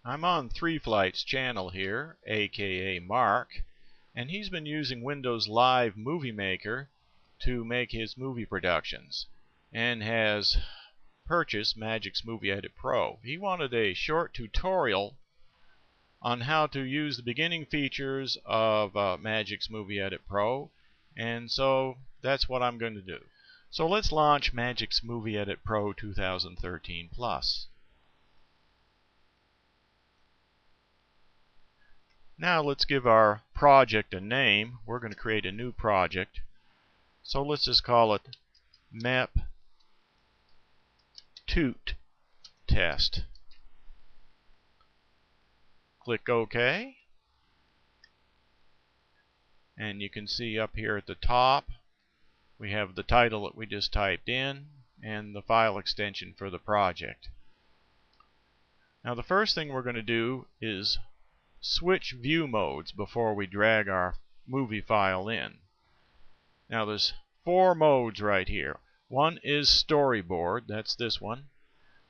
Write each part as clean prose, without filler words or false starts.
I'm on 3Flight's channel here, aka Mark, and he's been using Windows Live Movie Maker to make his movie productions and has purchased Magix Movie Edit Pro. He wanted a short tutorial on how to use the beginning features of Magix Movie Edit Pro, and so that's what I'm going to do. So let's launch Magix Movie Edit Pro 2013 Plus. Now let's give our project a name. We're going to create a new project. So let's just call it MEP Toot Test. Click OK. And you can see up here at the top we have the title that we just typed in and the file extension for the project. Now the first thing we're going to do is switch view modes before we drag our movie file in. Now there's 4 modes right here. One is storyboard, that's this one.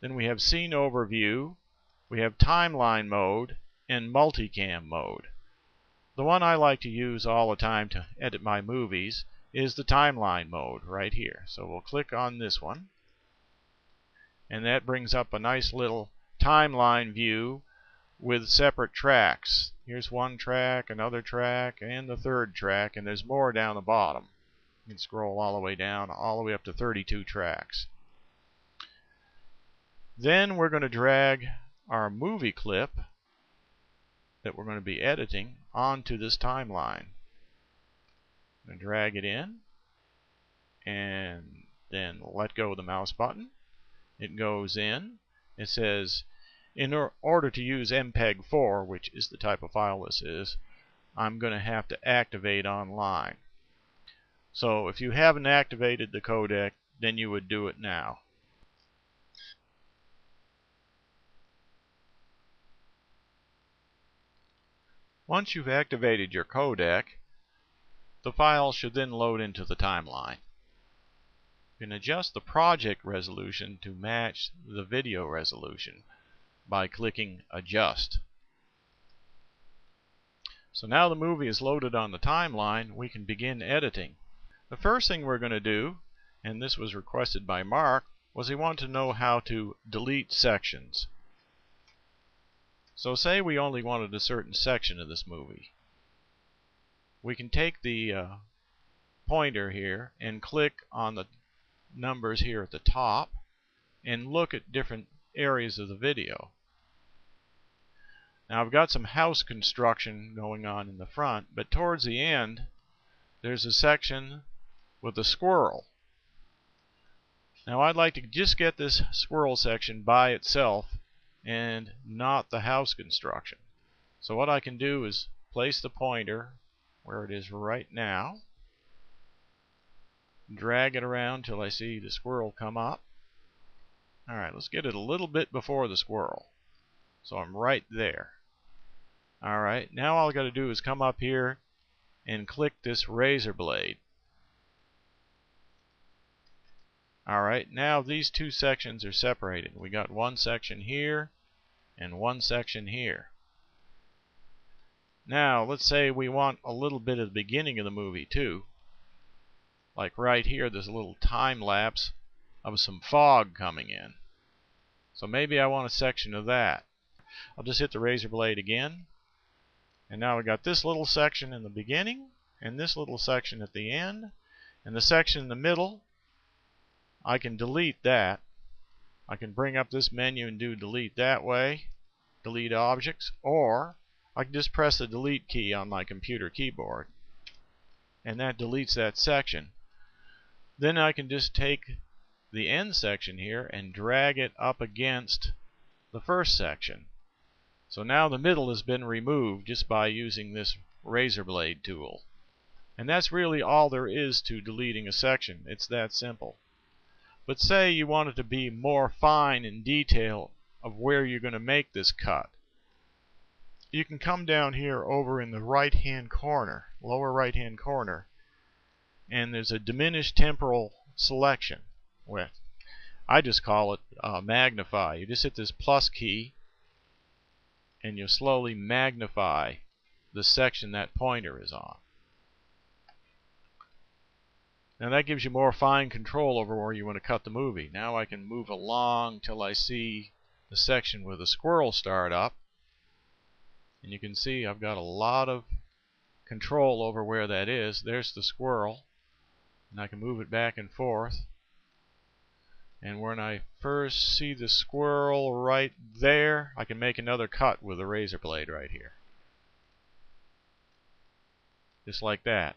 Then we have scene overview, we have timeline mode, and multicam mode. The one I like to use all the time to edit my movies is the timeline mode right here. So we'll click on this one, and that brings up a nice little timeline view with separate tracks. Here's one track, another track, and the third track, and there's more down the bottom. You can scroll all the way down, all the way up to 32 tracks. Then we're going to drag our movie clip that we're going to be editing onto this timeline. I'm going to drag it in and then let go of the mouse button. It goes in. It says, in order to use MPEG-4, which is the type of file this is, I'm going to have to activate online. So if you haven't activated the codec, then you would do it now. Once you've activated your codec, the file should then load into the timeline. You can adjust the project resolution to match the video resolution by clicking Adjust. So now the movie is loaded on the timeline, we can begin editing. The first thing we're going to do, and this was requested by Mark, was he wanted to know how to delete sections. So say we only wanted a certain section of this movie. We can take the pointer here and click on the numbers here at the top and look at different areas of the video. Now I've got some house construction going on in the front, but towards the end there's a section with a squirrel. Now I'd like to just get this squirrel section by itself and not the house construction. So what I can do is place the pointer where it is right now, drag it around till I see the squirrel come up. Alright, let's get it a little bit before the squirrel. So I'm right there. Alright, now all I got to do is come up here and click this razor blade. Alright, now these two sections are separated. We got one section here and one section here. Now let's say we want a little bit of the beginning of the movie too. Like right here, there's a little time lapse of some fog coming in. So maybe I want a section of that. I'll just hit the razor blade again. And now we got this little section in the beginning and this little section at the end, and the section in the middle I can delete that. I can bring up this menu and do delete that way, delete objects, or I can just press the delete key on my computer keyboard and that deletes that section. Then I can just take the end section here and drag it up against the first section. So now the middle has been removed just by using this razor blade tool. And that's really all there is to deleting a section. It's that simple. But say you want it to be more fine in detail of where you're going to make this cut. You can come down here over in the right hand corner, lower right hand corner, and there's a diminished temporal selection. I just call it magnify. You just hit this plus key and you slowly magnify the section that pointer is on. Now that gives you more fine control over where you want to cut the movie. Now I can move along till I see the section where the squirrel start up. And you can see I've got a lot of control over where that is. There's the squirrel. And I can move it back and forth. And when I first see the squirrel right there, I can make another cut with a razor blade right here. Just like that.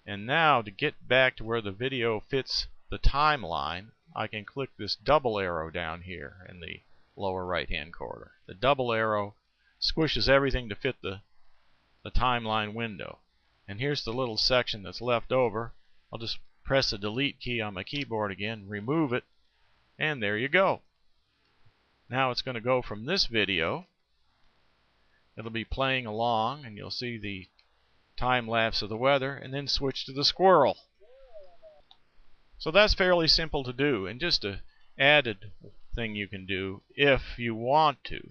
And now to get back to where the video fits the timeline, I can click this double arrow down here in the lower right hand corner. The double arrow squishes everything to fit the timeline window. And here's the little section that's left over. I'll just press the delete key on my keyboard again, remove it, and there you go. Now it's going to go from this video. It'll be playing along and you'll see the time lapse of the weather, and then switch to the squirrel. So that's fairly simple to do. And just an added thing you can do if you want to,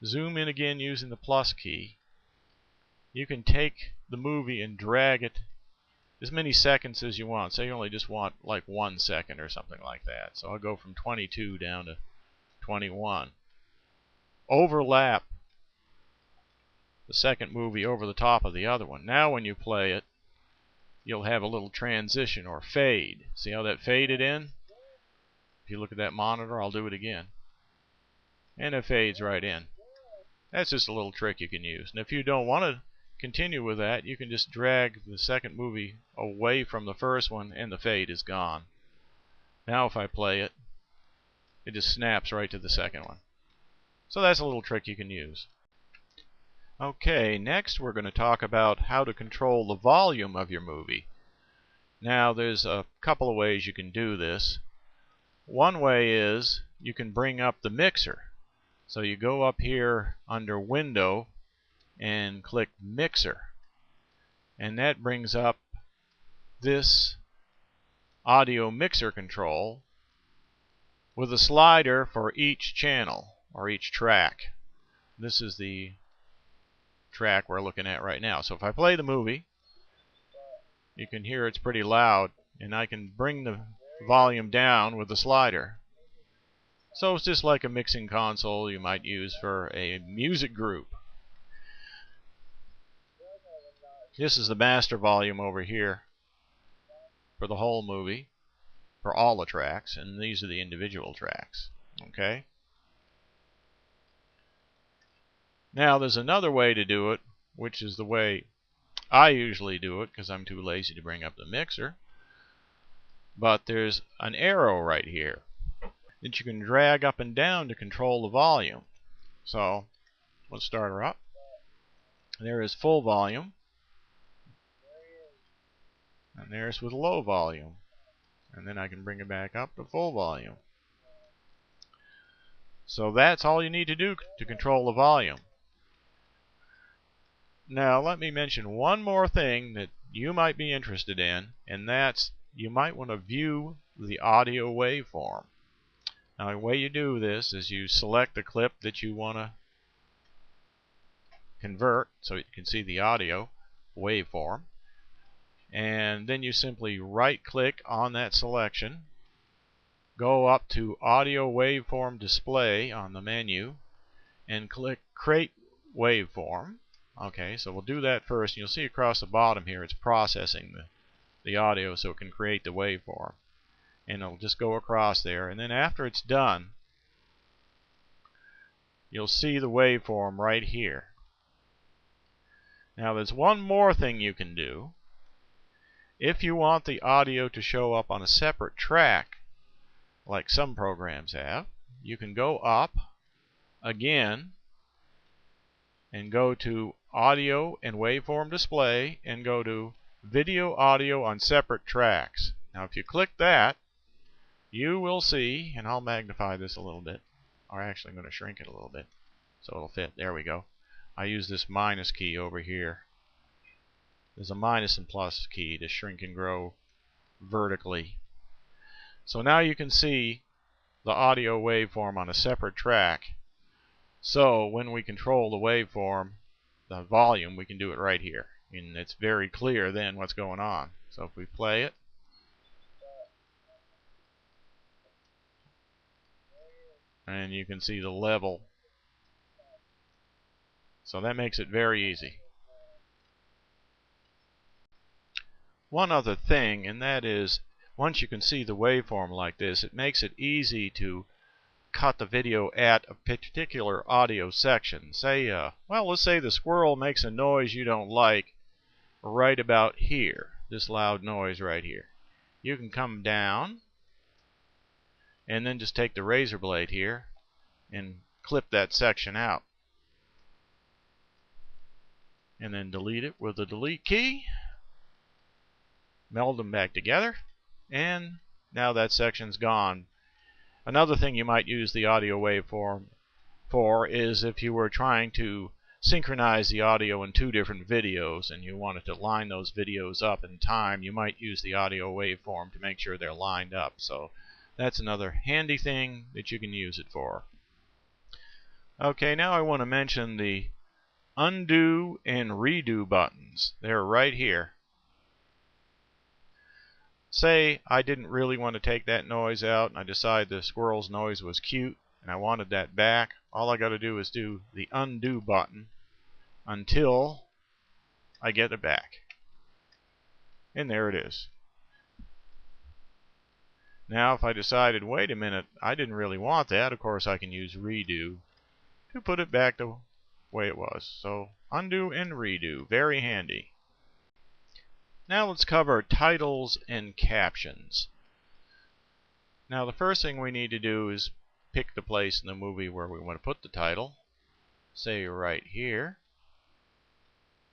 zoom in again using the plus key. You can take the movie and drag it as many seconds as you want. Say you only just want like 1 second or something like that. So I'll go from 22 down to 21. Overlap the second movie over the top of the other one. Now when you play it, you'll have a little transition or fade. See how that faded in? If you look at that monitor, I'll do it again. And it fades right in. That's just a little trick you can use. And if you don't want to continue with that, you can just drag the second movie away from the first one and the fade is gone. Now if I play it, it just snaps right to the second one. So that's a little trick you can use. Okay, next we're going to talk about how to control the volume of your movie. Now there's a couple of ways you can do this. One way is you can bring up the mixer. So you go up here under Window and click Mixer. And that brings up this audio mixer control with a slider for each channel or each track. This is the track we're looking at right now. So if I play the movie, you can hear it's pretty loud, and I can bring the volume down with the slider. So it's just like a mixing console you might use for a music group. This is the master volume over here for the whole movie, for all the tracks, and these are the individual tracks. Okay? Now there's another way to do it, which is the way I usually do it because I'm too lazy to bring up the mixer. But there's an arrow right here that you can drag up and down to control the volume. So let's start her up. There is full volume. And there's with low volume. And then I can bring it back up to full volume. So that's all you need to do to control the volume. Now let me mention one more thing that you might be interested in, and that's you might want to view the audio waveform. Now the way you do this is you select the clip that you want to convert so you can see the audio waveform, and then you simply right click on that selection, go up to Audio Waveform Display on the menu, and click Create Waveform. Okay, so we'll do that first. You'll see across the bottom here it's processing the audio so it can create the waveform. And it'll just go across there. And then after it's done, you'll see the waveform right here. Now there's one more thing you can do. If you want the audio to show up on a separate track, like some programs have, you can go up again and go to Audio and Waveform Display and go to Video Audio on Separate Tracks. Now if you click that, you will see, and I'll magnify this a little bit, or actually I'm going to shrink it a little bit so it'll fit. There we go. I use this minus key over here. There's a minus and plus key to shrink and grow vertically. So now you can see the audio waveform on a separate track. So when we control the waveform, the volume, we can do it right here. And it's very clear then what's going on. So if we play it, and you can see the level. So that makes it very easy. One other thing, and that is, once you can see the waveform like this, it makes it easy to cut the video at a particular audio section. Say, well, let's say the squirrel makes a noise you don't like right about here, this loud noise right here. You can come down and then just take the razor blade here and clip that section out. And then delete it with the delete key. Meld them back together, and now that section's gone. Another thing you might use the audio waveform for is if you were trying to synchronize the audio in two different videos and you wanted to line those videos up in time, you might use the audio waveform to make sure they're lined up. So that's another handy thing that you can use it for. Okay, now I want to mention the undo and redo buttons. They're right here. Say I didn't really want to take that noise out and I decided the squirrel's noise was cute and I wanted that back. All I got to do is do the undo button until I get it back. And there it is. Now if I decided, wait a minute, I didn't really want that, of course I can use redo to put it back the way it was. So undo and redo, very handy. Now let's cover titles and captions. Now the first thing we need to do is pick the place in the movie where we want to put the title. Say right here,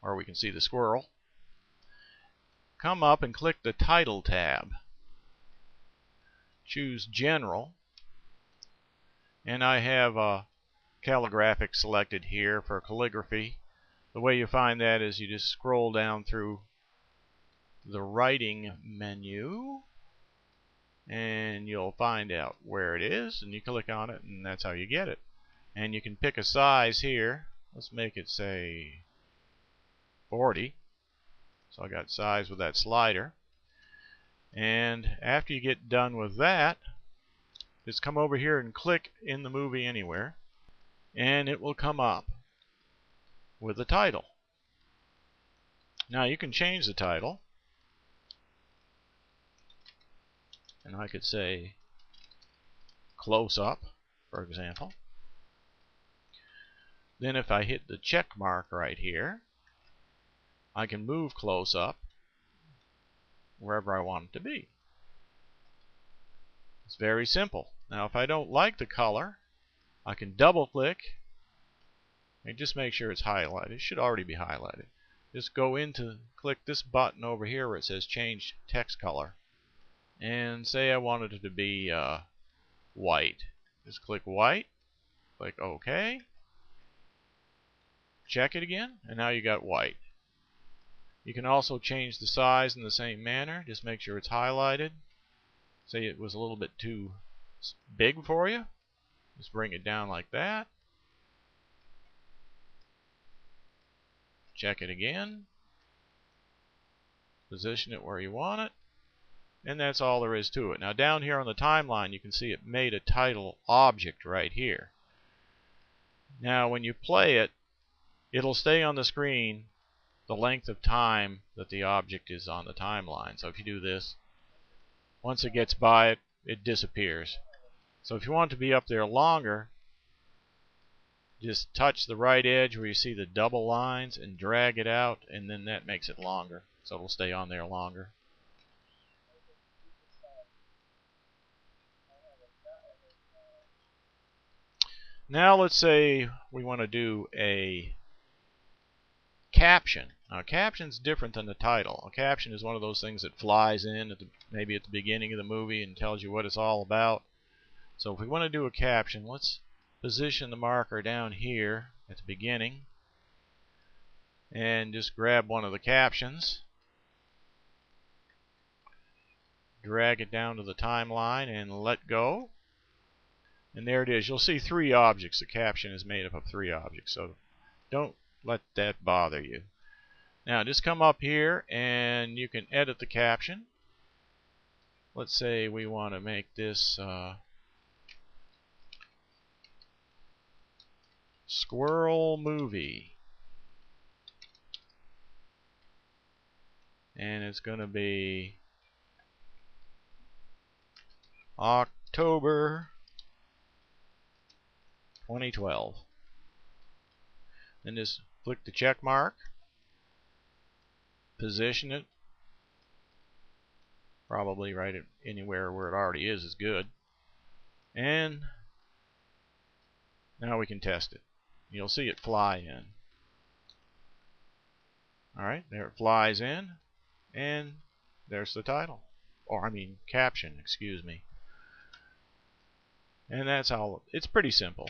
or we can see the squirrel. Come up and click the Title tab. Choose General, and I have calligraphic selected here for calligraphy. The way you find that is you just scroll down through the writing menu and you'll find out where it is, and you click on it, and that's how you get it. And you can pick a size here. Let's make it, say, 40. So I got size with that slider. And after you get done with that, just come over here and click in the movie anywhere, and it will come up with the title. Now you can change the title, and I could say close up, for example. Then if I hit the check mark right here, I can move close up wherever I want it to be. It's very simple. Now if I don't like the color, I can double click and just make sure it's highlighted. It should already be highlighted. Just go into, click this button over here where it says change text color, and say I wanted it to be white. Just click white, click OK, check it again, and now you got white. You can also change the size in the same manner. Just make sure it's highlighted. Say it was a little bit too big for you, just bring it down like that. Check it again, position it where you want it, and that's all there is to it. Now down here on the timeline you can see it made a title object right here. Now when you play it, it'll stay on the screen the length of time that the object is on the timeline. So if you do this, once it gets by it, it disappears. So if you want it to be up there longer, just touch the right edge where you see the double lines and drag it out, and then that makes it longer. So it'll stay on there longer. Now let's say we want to do a caption. Now a caption's different than the title. A caption is one of those things that flies in at maybe at the beginning of the movie and tells you what it's all about. So if we want to do a caption, let's position the marker down here at the beginning and just grab one of the captions, drag it down to the timeline and let go, And there it is. You'll see 3 objects. The caption is made up of 3 objects, so don't let that bother you. Now just come up here and you can edit the caption. Let's say we want to make this Squirrel Movie. And it's going to be October 2012. Then just click the check mark, position it, probably right at anywhere where it already is good, and now we can test it. You'll see it fly in. Alright, there it flies in, and there's the title, or I mean caption, excuse me. And that's all. It's pretty simple.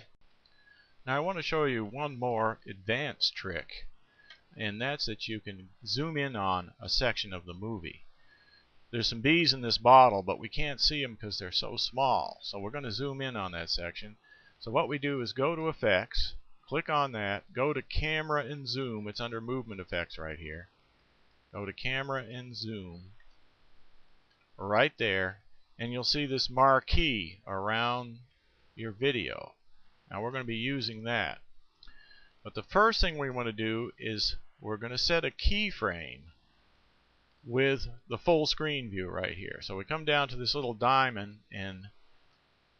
Now I want to show you one more advanced trick, and that's that you can zoom in on a section of the movie. There's some bees in this bottle, but we can't see them because they're so small. So we're going to zoom in on that section. So what we do is go to Effects, click on that, go to Camera and Zoom. It's under Movement Effects right here. Go to Camera and Zoom right there, and you'll see this marquee around your video. Now we're going to be using that. But the first thing we want to do is we're going to set a keyframe with the full screen view right here. So we come down to this little diamond, and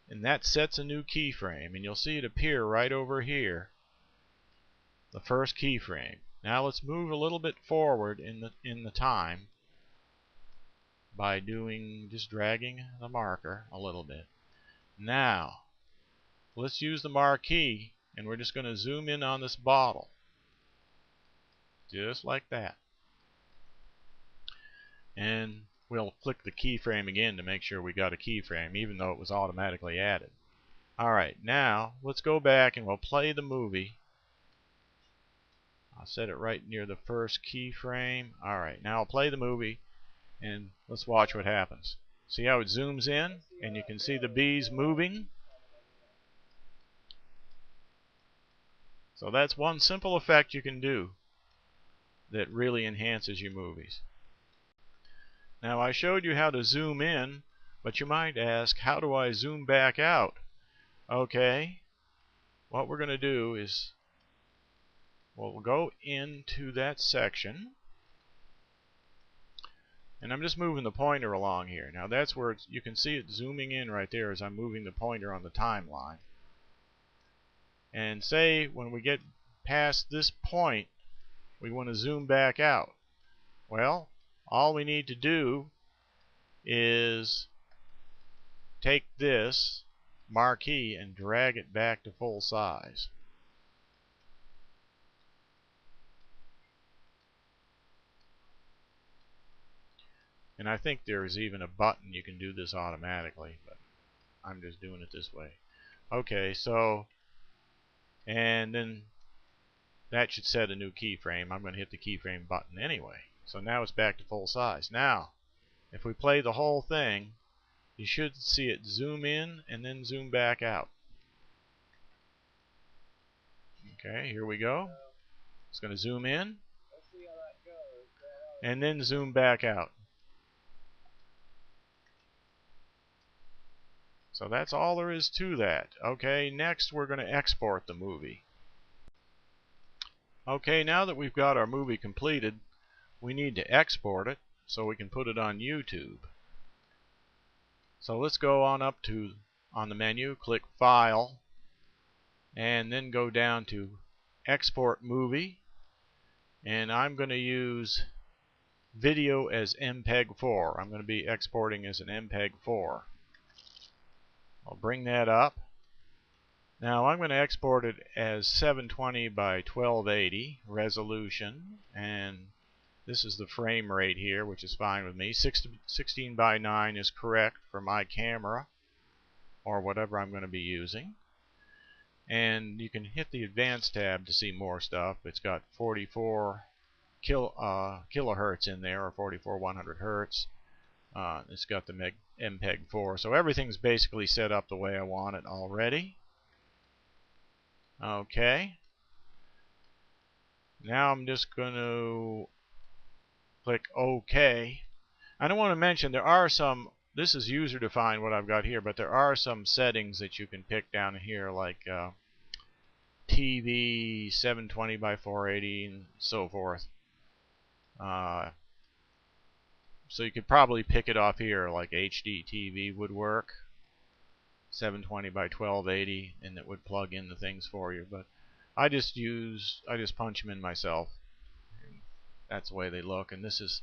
that sets a new keyframe, and you'll see it appear right over here, the first keyframe. Now let's move a little bit forward in the time by just dragging the marker a little bit. Now let's use the marquee, and we're just going to zoom in on this bottle just like that. And we'll click the keyframe again to make sure we got a keyframe, even though it was automatically added. Alright, now let's go back and we'll play the movie. I'll set it right near the first keyframe. Alright, now I'll play the movie, and let's watch what happens. See how it zooms in, and you can see the bees moving? So that's one simple effect you can do that really enhances your movies. Now I showed you how to zoom in, but you might ask, how do I zoom back out? Okay, what we're going to do is we'll go into that section, and I'm just moving the pointer along here. Now that's where you can see it zooming in right there as I'm moving the pointer on the timeline. And say when we get past this point we want to zoom back out. Well, all we need to do is take this marquee and drag it back to full size. And I think there's even a button you can do this automatically, but I'm just doing it this way. Okay, so, and then that should set a new keyframe. I'm going to hit the keyframe button anyway. So now it's back to full size. Now, if we play the whole thing, you should see it zoom in and then zoom back out. Okay, here we go. It's going to zoom in and then zoom back out. So that's all there is to that. Okay, next we're going to export the movie. Okay, now that we've got our movie completed, we need to export it so we can put it on YouTube. So let's go on up to, on the menu, click File, and then go down to Export Movie, and I'm going to use video as MPEG-4. I'm going to be exporting as an MPEG-4. I'll bring that up. Now I'm going to export it as 720 by 1280 resolution, and this is the frame rate here, which is fine with me. 16 by 9 is correct for my camera or whatever I'm going to be using. And you can hit the Advanced tab to see more stuff. It's got 44 kilohertz in there, or 44 100 hertz. It's got the MPEG-4. So everything's basically set up the way I want it already. Okay. Now I'm just going to click OK. I don't want to mention there are some, this is user defined what I've got here, but there are some settings that you can pick down here, like TV 720 by 480 and so forth. So you could probably pick it off here, like HD TV would work, 720 by 1280, and it would plug in the things for you. But I just punch them in myself. That's the way they look, and this is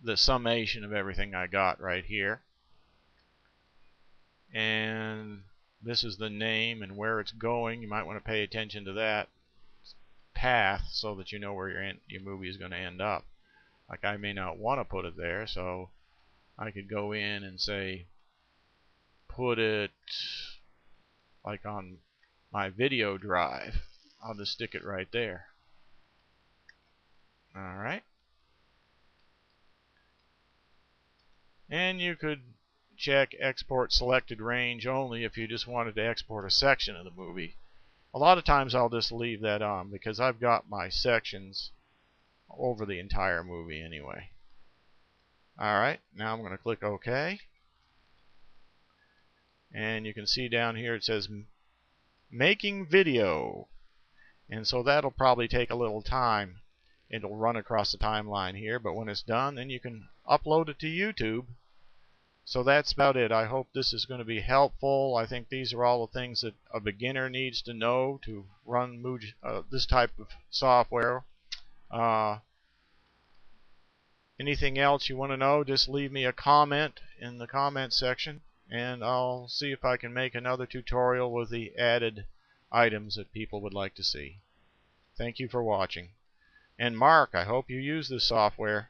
the summation of everything I got right here. And this is the name and where it's going. You might want to pay attention to that path so that you know where your movie is going to end up. Like, I may not want to put it there, so I could go in and say put it like on my video drive. I'll just stick it right there. Alright. And you could check export selected range only if you just wanted to export a section of the movie. A lot of times I'll just leave that on because I've got my sections over the entire movie anyway. Alright, now I'm going to click OK. And you can see down here it says making video. And so that'll probably take a little time. It'll run across the timeline here, but when it's done, then you can upload it to YouTube. So that's about it. I hope this is going to be helpful. I think these are all the things that a beginner needs to know to run this type of software. Anything else you want to know, just leave me a comment in the comment section, and I'll see if I can make another tutorial with the added items that people would like to see. Thank you for watching. And Mark, I hope you use this software.